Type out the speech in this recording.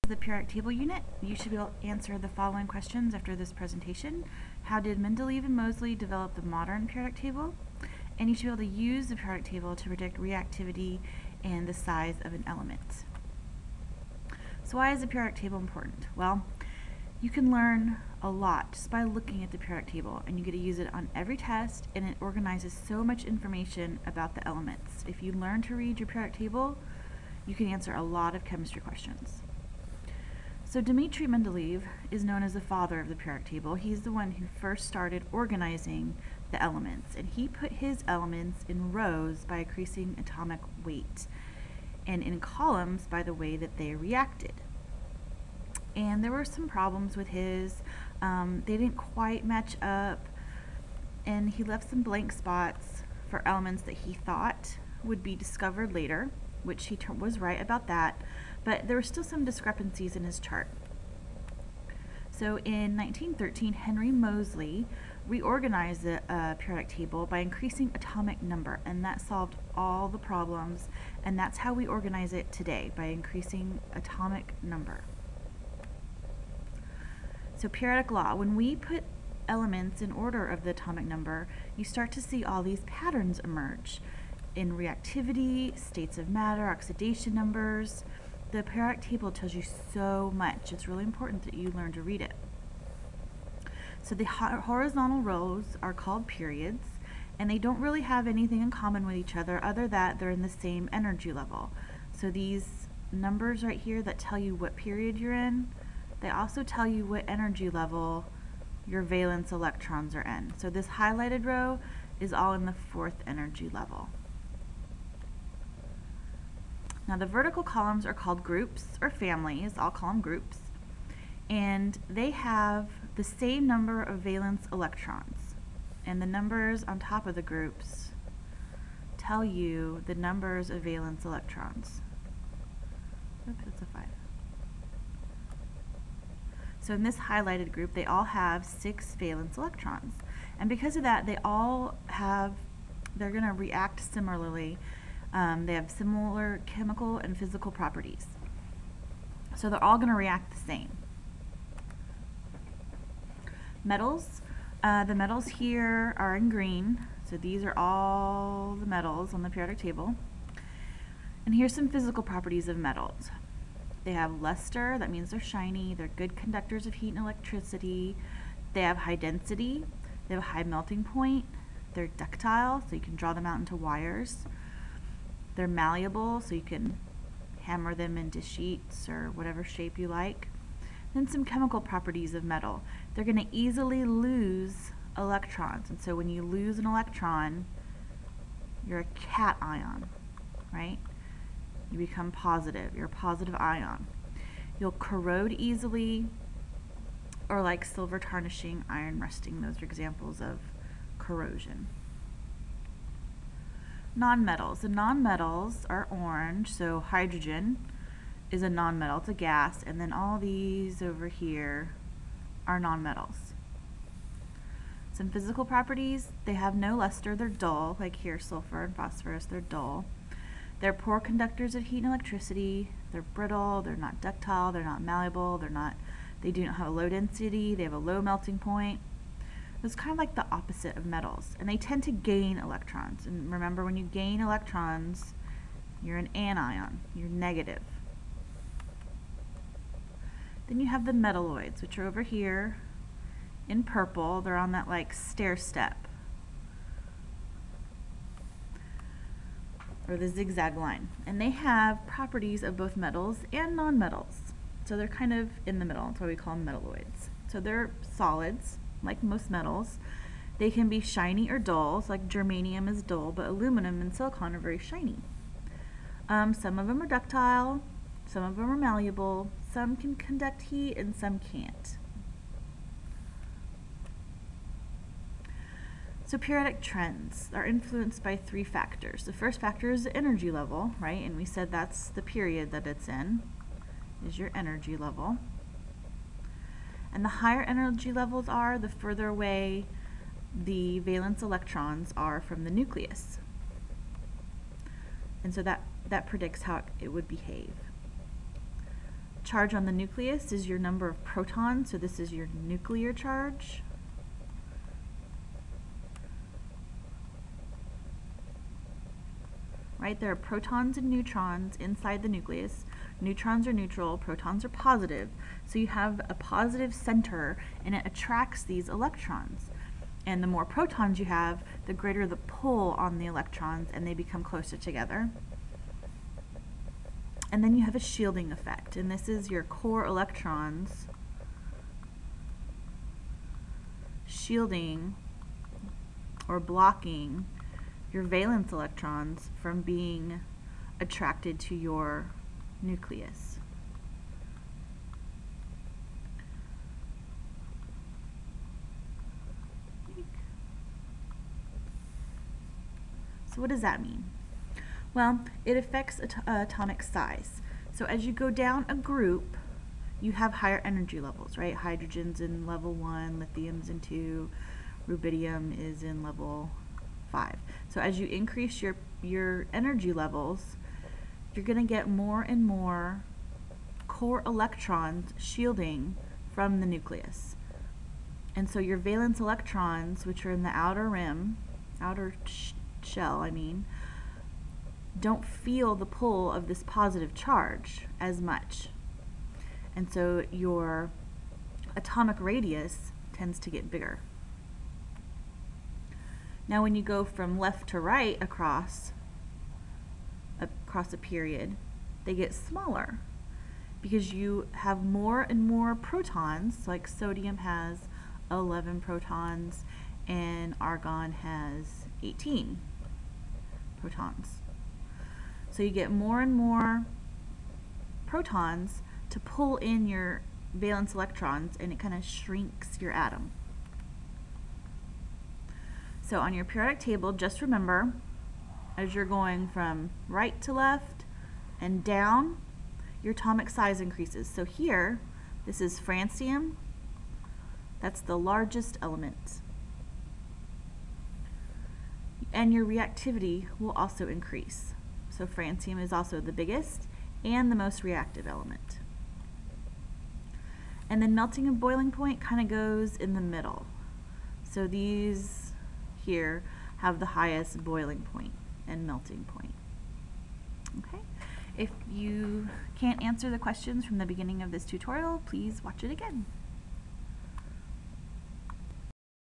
the periodic table unit. You should be able to answer the following questions after this presentation. How did Mendeleev and Moseley develop the modern periodic table? And you should be able to use the periodic table to predict reactivity and the size of an element. So why is the periodic table important? Well, you can learn a lot just by looking at the periodic table, and you get to use it on every test, and it organizes so much information about the elements. If you learn to read your periodic table, you can answer a lot of chemistry questions. So Dmitri Mendeleev is known as the father of the periodic table. He's the one who first started organizing the elements, and he put his elements in rows by increasing atomic weight, and in columns by the way that they reacted. And there were some problems with his. They didn't quite match up, and he left some blank spots for elements that he thought would be discovered later, which he was right about that, but there were still some discrepancies in his chart. So in 1913, Henry Moseley reorganized the periodic table by increasing atomic number, and that solved all the problems, and that's how we organize it today, by increasing atomic number. So periodic law, when we put elements in order of the atomic number, you start to see all these patterns emerge in reactivity, states of matter, oxidation numbers. The periodic table tells you so much. It's really important that you learn to read it. So the horizontal rows are called periods, and they don't really have anything in common with each other other that they're in the same energy level. So these numbers right here that tell you what period you're in, they also tell you what energy level your valence electrons are in. So this highlighted row is all in the 4th energy level. Now the vertical columns are called groups or families. I'll call them groups. And they have the same number of valence electrons. And the numbers on top of the groups tell you the numbers of valence electrons. Oops, that's a 5. So in this highlighted group, they all have 6 valence electrons. And because of that, they're going to react similarly. They have similar chemical and physical properties. So they're all going to react the same. Metals. The metals here are in green. So these are all the metals on the periodic table. And here's some physical properties of metals. They have luster, that means they're shiny, they're good conductors of heat and electricity, they have high density, they have a high melting point, they're ductile, so you can draw them out into wires, they're malleable, so you can hammer them into sheets or whatever shape you like. Then some chemical properties of metal. They're going to easily lose electrons, and so when you lose an electron, you're a cation, right? You become positive. You're a positive ion. You'll corrode easily, or like silver tarnishing, iron rusting. Those are examples of corrosion. Nonmetals. The nonmetals are orange, so hydrogen is a nonmetal. It's a gas, and then all these over here are nonmetals. Some physical properties. They have no luster. They're dull, like here, sulfur and phosphorus. They're dull. They're poor conductors of heat and electricity. They're brittle, they're not ductile, they're not malleable, they do not have a low density, they have a low melting point. It's kind of like the opposite of metals. And they tend to gain electrons. And remember, when you gain electrons, you're an anion, you're negative. Then you have the metalloids, which are over here in purple. They're on that like stair step, or the zigzag line, and they have properties of both metals and nonmetals. So they're kind of in the middle. That's why we call them metalloids. So they're solids, like most metals. They can be shiny or dull, so like germanium is dull, but aluminum and silicon are very shiny. Some of them are ductile, some of them are malleable, some can conduct heat, and some can't. So periodic trends are influenced by 3 factors. The first factor is the energy level, right? And we said that's the period that it's in, is your energy level. And the higher energy levels are, the further away the valence electrons are from the nucleus. And so that predicts how it would behave. charge on the nucleus is your number of protons, so this is your nuclear charge. Right, there are protons and neutrons inside the nucleus. Neutrons are neutral, protons are positive. So you have a positive center and it attracts these electrons. And the more protons you have, the greater the pull on the electrons and they become closer together. And then you have a shielding effect, and this is your core electrons shielding or blocking your valence electrons from being attracted to your nucleus. So what does that mean? Well, it affects atomic size. So as you go down a group, you have higher energy levels, right? Hydrogen's in level 1, lithium's in 2, rubidium is in level 5. So as you increase your energy levels, you're going to get more and more core electrons shielding from the nucleus. And so your valence electrons, which are in the outer rim, shell, don't feel the pull of this positive charge as much. And so your atomic radius tends to get bigger. Now when you go from left to right across a period, they get smaller because you have more and more protons, like sodium has 11 protons and argon has 18 protons. So you get more and more protons to pull in your valence electrons, and it kind of shrinks your atom. So on your periodic table, just remember, as you're going from right to left and down, your atomic size increases. So here, this is francium. That's the largest element. And your reactivity will also increase. So francium is also the biggest and the most reactive element. And then melting and boiling point kind of goes in the middle. So these here have the highest boiling point and melting point. Okay? If you can't answer the questions from the beginning of this tutorial, please watch it again.